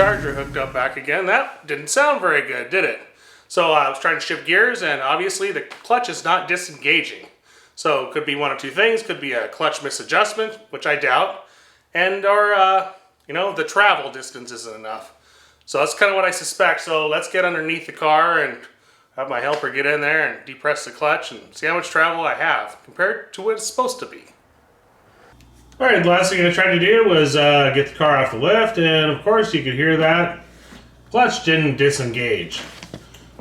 charger hooked up back again. That didn't sound very good, did it? So I was trying to shift gears, and obviously the clutch is not disengaging. So it could be one of two things. Could be a clutch misadjustment, which I doubt, and or you know, the travel distance isn't enough. So that's kind of what I suspect. So let's get underneath the car and have my helper get in there and depress the clutch and see how much travel I have compared to what it's supposed to be. All right, the last thing I tried to do was get the car off the lift, and of course you could hear that clutch didn't disengage.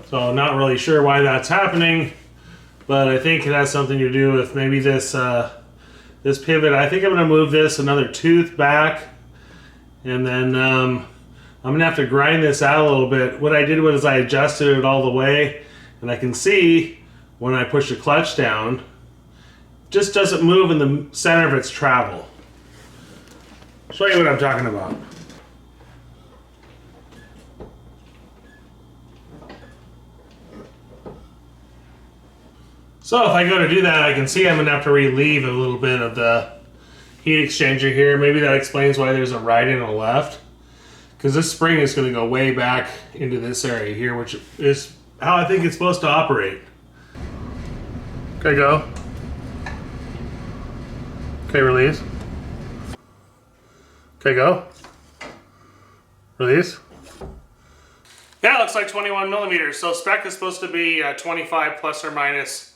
So not really sure why that's happening, but I think it has something to do with maybe this this pivot. I think I'm going to move this another tooth back, and then I'm going to have to grind this out a little bit. What I did was I adjusted it all the way, and I can see when I push the clutch down, it just doesn't move in the center of its travel. I'll show you what I'm talking about. So if I go to do that, I can see I'm going to have to relieve a little bit of the heat exchanger here. Maybe that explains why there's a right and a left. Because this spring is going to go way back into this area here, which is how I think it's supposed to operate. Okay, go. Okay, release. Okay, go. Release. Yeah, it looks like 21 millimeters. So spec is supposed to be 25 plus or minus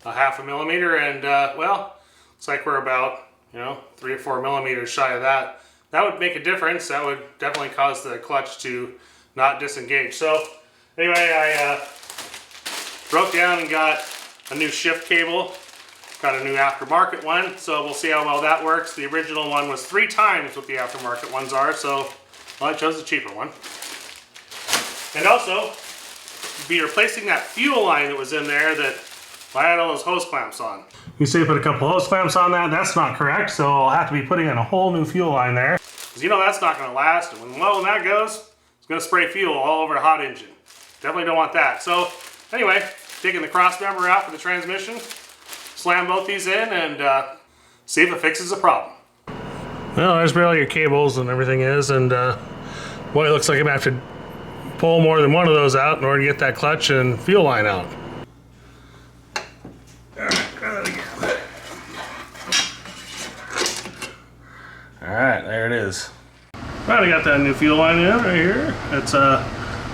a half a millimeter, and well, looks like we're about 3 or 4 millimeters shy of that. That would make a difference. That would definitely cause the clutch to not disengage. So anyway, I broke down and got a new shift cable. Got a new aftermarket one, so we'll see how well that works. The original one was 3 times what the aftermarket ones are, so well, I chose the cheaper one. And also, be replacing that fuel line that was in there that I had all those hose clamps on. You say put a couple hose clamps on that, that's not correct, so I'll have to be putting in a whole new fuel line there. Because that's not going to last, and when that goes, it's going to spray fuel all over a hot engine. Definitely don't want that. So anyway, taking the cross member out for the transmission, slam both these in, and see if it fixes the problem. Well, there's where all your cables and everything is, and boy, it looks like I'm going to have to pull more than one of those out in order to get that clutch and fuel line out. Alright, there it is. Right, I got that new fuel line in right here. It's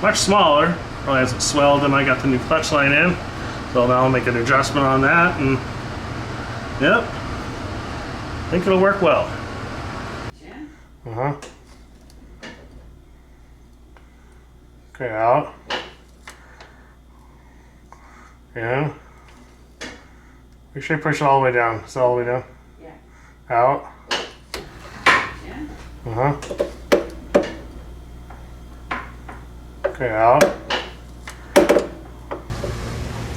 much smaller, probably hasn't swelled, and I got the new clutch line in. So now I'll make an adjustment on that, and yep, I think it'll work well. Uh-huh. Okay, out. Yeah. Make sure you push it all the way down. Is it all the way down? Yeah. Out. Yeah. Uh-huh. Okay, out.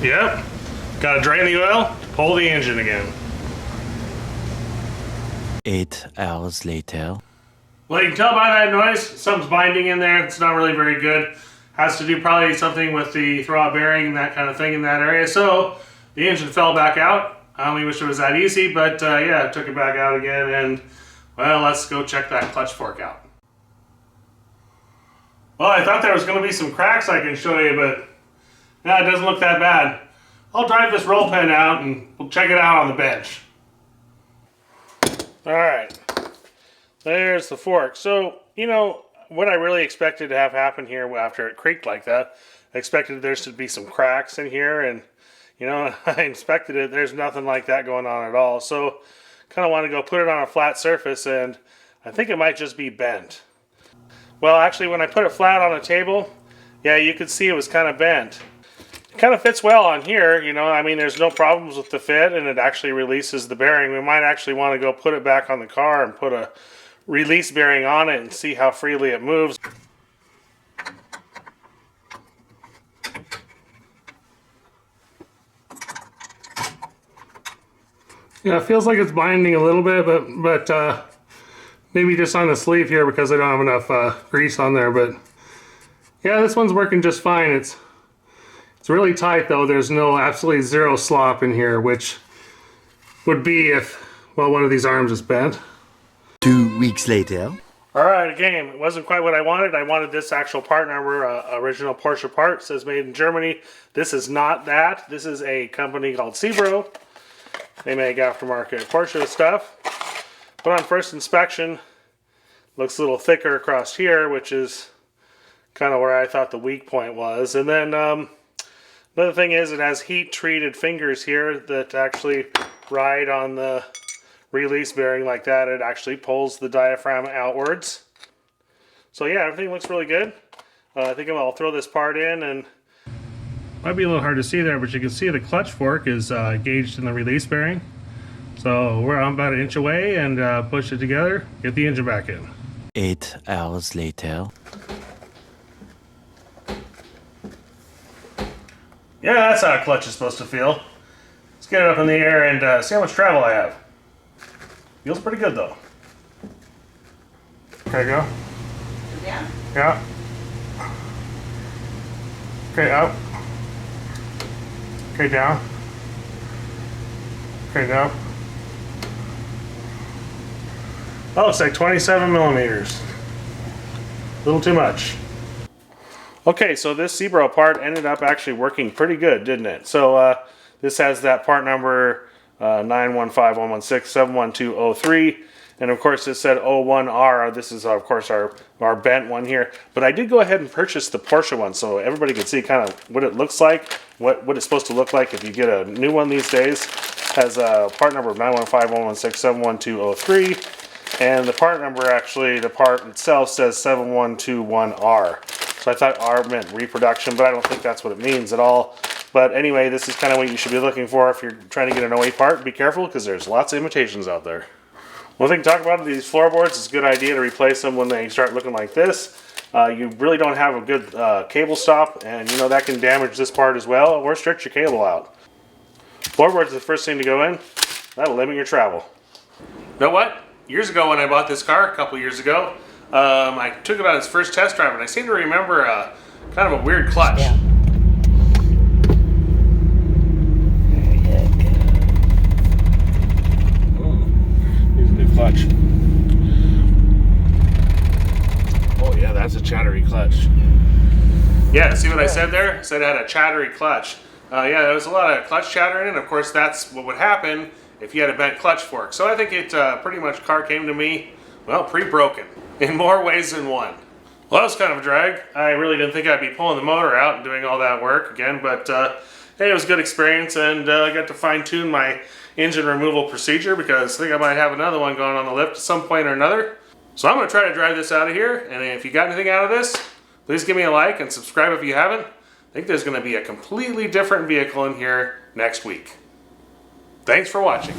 Yep. Gotta drain the oil, pull the engine again. 8 hours later. Well, you can tell by that noise, something's binding in there. It's not really very good. Has to do probably something with the throwout bearing and that kind of thing in that area. So the engine fell back out. I only wish it was that easy, but yeah, I took it back out again, and well, let's go check that clutch fork out. Well, I thought there was going to be some cracks I can show you, but no, it doesn't look that bad. I'll drive this roll pin out and we'll check it out on the bench. Alright, there's the fork. So, what I really expected to have happen here after it creaked like that, I expected there to be some cracks in here, and I inspected it, there's nothing like that going on at all. So, kind of want to go put it on a flat surface, and I think it might just be bent. Well, actually, when I put it flat on a table, yeah, you could see it was kind of bent. It kind of fits well on here, I mean, there's no problems with the fit, and it actually releases the bearing. We might actually want to go put it back on the car and put a release bearing on it and see how freely it moves. Yeah, it feels like it's binding a little bit, but maybe just on the sleeve here because I don't have enough grease on there. But yeah, this one's working just fine. It's really tight though. There's absolutely zero slop in here, which would be if, well, one of these arms is bent. 2 weeks later. Alright, again, it wasn't quite what I wanted. I wanted this actual part number, original Porsche part. It says made in Germany. This is not that. This is a company called Sebro. They make aftermarket Porsche stuff. But on first inspection, looks a little thicker across here, which is kind of where I thought the weak point was. And then another thing is it has heat-treated fingers here that actually ride on the release bearing like that. It actually pulls the diaphragm outwards. So yeah, everything looks really good. I think I'll throw this part in, and might be a little hard to see there, but you can see the clutch fork is engaged in the release bearing. So I'm about an inch away, and push it together, get the engine back in. 8 hours later. Yeah, that's how a clutch is supposed to feel. Let's get it up in the air and see how much travel I have. Feels pretty good though. Okay, go. Yeah. Yeah. Okay, up. Okay, down. Okay, down. Oh, it's like 27 millimeters. A little too much. Okay, so this Sebro part ended up actually working pretty good, didn't it? So this has that part number 915-116-71203, and of course it said 01R. This is of course our bent one here, but I did go ahead and purchase the Porsche one so everybody can see kind of what it looks like, what it's supposed to look like if you get a new one these days. Has a part number of 915-116-71203, and the part number, actually the part itself says 7121R. So I thought R meant reproduction, but I don't think that's what it means at all. But anyway, this is kind of what you should be looking for if you're trying to get an OE part. Be careful, because there's lots of imitations out there. One thing to talk about these floorboards, it's a good idea to replace them when they start looking like this. You really don't have a good cable stop, and you know that can damage this part as well, or stretch your cable out. Floorboards is the first thing to go in. That'll limit your travel. You know what? Years ago when I bought this car, a couple years ago, I took it on its first test drive, and I seem to remember kind of a weird clutch. Yeah. Clutch. Oh yeah, that's a chattery clutch. Yeah, see what I said there? I said it had a chattery clutch. Yeah, there was a lot of clutch chattering, and of course that's what would happen if you had a bent clutch fork. So I think it pretty much car came to me, well, pre-broken in more ways than one. Well, that was kind of a drag. I really didn't think I'd be pulling the motor out and doing all that work again, but hey, it was a good experience, and I got to fine-tune my engine removal procedure, because I think I might have another one going on the lift at some point or another. So I'm going to try to drive this out of here, and if you got anything out of this, please give me a like and subscribe if you haven't. I think there's going to be a completely different vehicle in here next week. Thanks for watching.